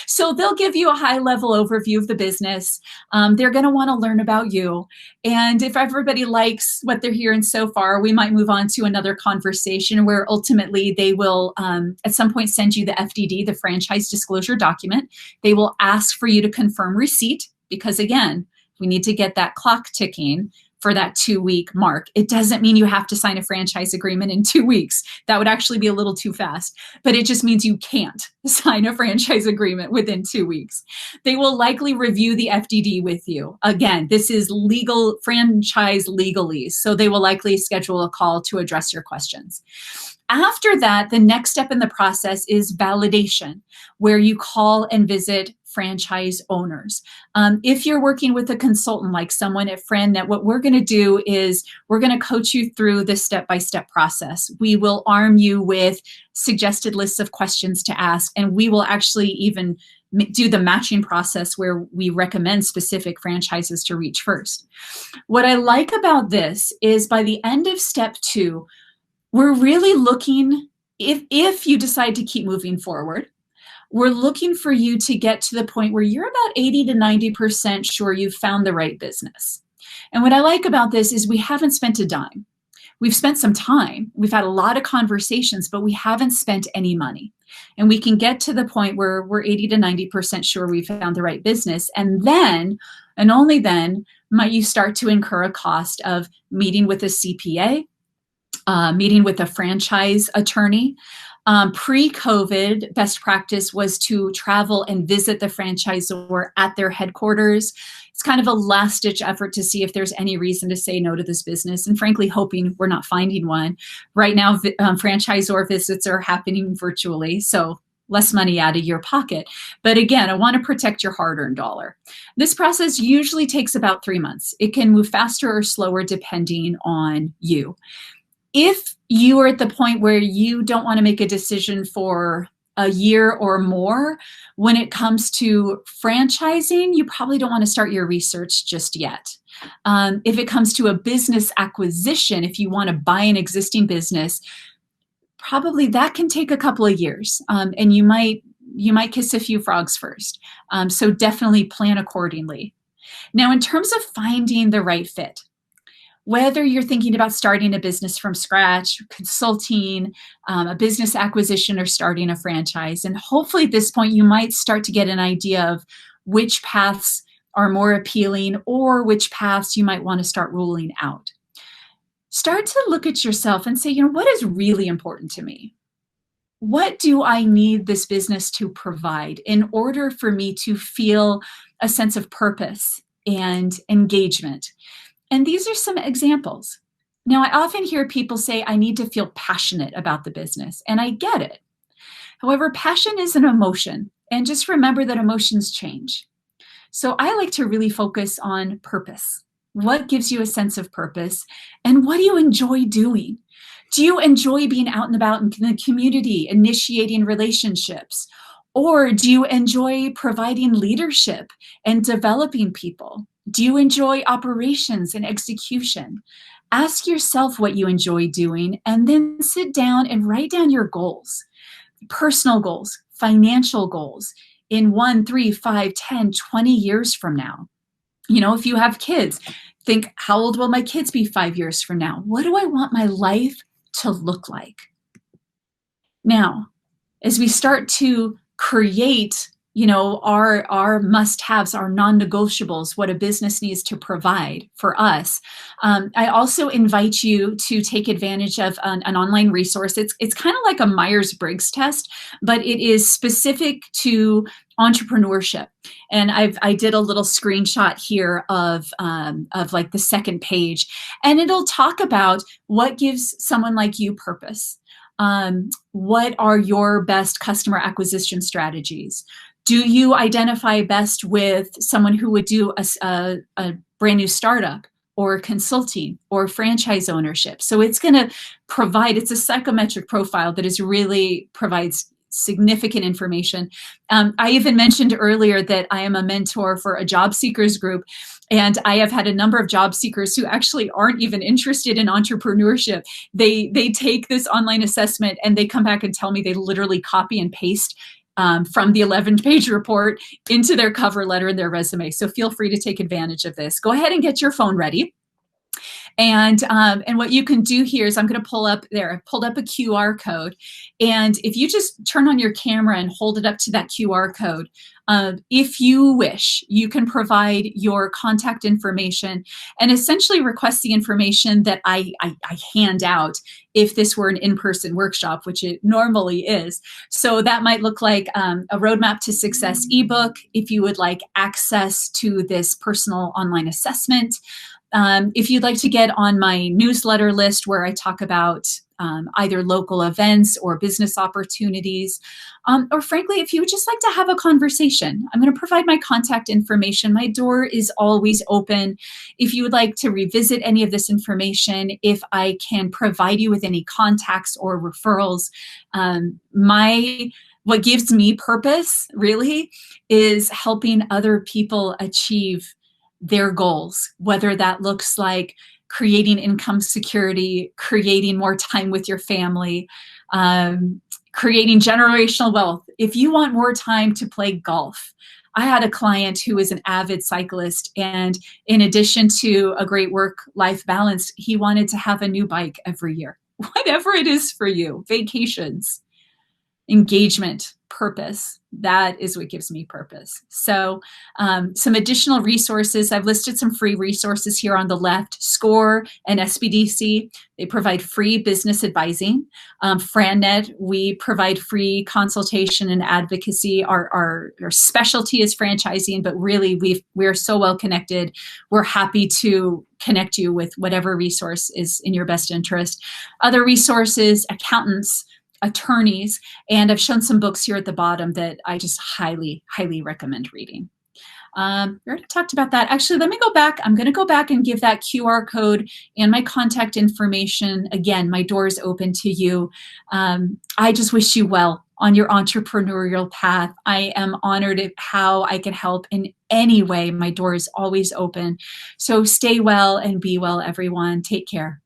So they'll give you a high level overview of the business. They're going to want to learn about you. And if everybody likes what they're hearing so far, we might move on to another conversation where ultimately they will at some point send you the FDD, the franchise disclosure document. They will ask for you to confirm receipt because, again, we need to get that clock ticking for that 2-week mark. It doesn't mean you have to sign a franchise agreement in 2 weeks. That would actually be a little too fast, but it just means you can't sign a franchise agreement within 2 weeks. They will likely review the FDD with you. Again, this is legal franchise legalese, so they will likely schedule a call to address your questions. After that, the next step in the process is validation, where you call and visit franchise owners. If you're working with a consultant like someone at FranNet, what we're going to do is we're going to coach you through this step-by-step process. We will arm you with suggested lists of questions to ask, and we will actually even do the matching process where we recommend specific franchises to reach first. What I like about this is by the end of step 2, we're really looking, if you decide to keep moving forward, we're looking for you to get to the point where you're about 80 to 90% sure you've found the right business. And what I like about this is we haven't spent a dime. We've spent some time. We've had a lot of conversations, but we haven't spent any money. And we can get to the point where we're 80 to 90% sure we found the right business. And then, and only then, might you start to incur a cost of meeting with a CPA, meeting with a franchise attorney. Pre-COVID, best practice was to travel and visit the franchisor at their headquarters. It's kind of a last-ditch effort to see if there's any reason to say no to this business, and frankly, hoping we're not finding one. Right now, franchisor visits are happening virtually, so less money out of your pocket. But again, I want to protect your hard-earned dollar. This process usually takes about 3 months. It can move faster or slower depending on you. If you are at the point where you don't want to make a decision for a year or more, when it comes to franchising, you probably don't want to start your research just yet. If it comes to a business acquisition, if you want to buy an existing business, probably that can take a couple of years, and you might kiss a few frogs first. So definitely plan accordingly. Now, in terms of finding the right fit, whether you're thinking about starting a business from scratch, consulting, a business acquisition, or starting a franchise, and hopefully at this point you might start to get an idea of which paths are more appealing or which paths you might want to start ruling out. Start to look at yourself and say, what is really important to me? What do I need this business to provide in order for me to feel a sense of purpose and engagement? And these are some examples. Now, I often hear people say, I need to feel passionate about the business, and I get it. However, passion is an emotion, and just remember that emotions change. So I like to really focus on purpose. What gives you a sense of purpose, and what do you enjoy doing? Do you enjoy being out and about in the community, initiating relationships? Or do you enjoy providing leadership and developing people? Do you enjoy operations and execution? Ask yourself what you enjoy doing, and then sit down and write down your goals, personal goals, financial goals in 1, 3, 5, 10, 20 years from now. If you have kids, think, how old will my kids be 5 years from now? What do I want my life to look like? Now, as we start to create our must-haves, our non-negotiables, what a business needs to provide for us. I also invite you to take advantage of an online resource. It's kind of like a Myers-Briggs test, but it is specific to entrepreneurship. And I did a little screenshot here of like the second page, and it'll talk about what gives someone like you purpose. What are your best customer acquisition strategies? Do you identify best with someone who would do a brand new startup or consulting or franchise ownership? So it's going to provide, it's a psychometric profile that is really provides significant information. I even mentioned earlier that I am a mentor for a job seekers group, and I have had a number of job seekers who actually aren't even interested in entrepreneurship. They take this online assessment and they come back and tell me they literally copy and paste from the 11-page report into their cover letter and their resume. So feel free to take advantage of this. Go ahead and get your phone ready. And what you can do here is I'm going to pull up there. I pulled up a QR code. And if you just turn on your camera and hold it up to that QR code, if you wish, you can provide your contact information and essentially request the information that I hand out if this were an in-person workshop, which it normally is. So that might look like a Roadmap to Success ebook, if you would like access to this personal online assessment. If you'd like to get on my newsletter list where I talk about either local events or business opportunities, or frankly, if you would just like to have a conversation, I'm going to provide my contact information. My door is always open. If you would like to revisit any of this information, if I can provide you with any contacts or referrals, what gives me purpose really is helping other people achieve their goals, whether that looks like creating income security, creating more time with your family, creating generational wealth. If you want more time to play golf, I had a client who is an avid cyclist, and in addition to a great work-life balance, he wanted to have a new bike every year. Whatever it is for you, vacations, engagement, purpose, that is what gives me purpose. So some additional resources, I've listed some free resources here on the left. SCORE and SBDC, they provide free business advising. FranNet, we provide free consultation and advocacy. Our specialty is franchising, but really we're so well connected. We're happy to connect you with whatever resource is in your best interest. Other resources, accountants, attorneys, and I've shown some books here at the bottom that I just highly, highly recommend reading. We already talked about that. Actually, let me go back. I'm going to go back and give that QR code and my contact information. Again, my door is open to you. I just wish you well on your entrepreneurial path. I am honored at how I can help in any way. My door is always open. So stay well and be well, everyone. Take care.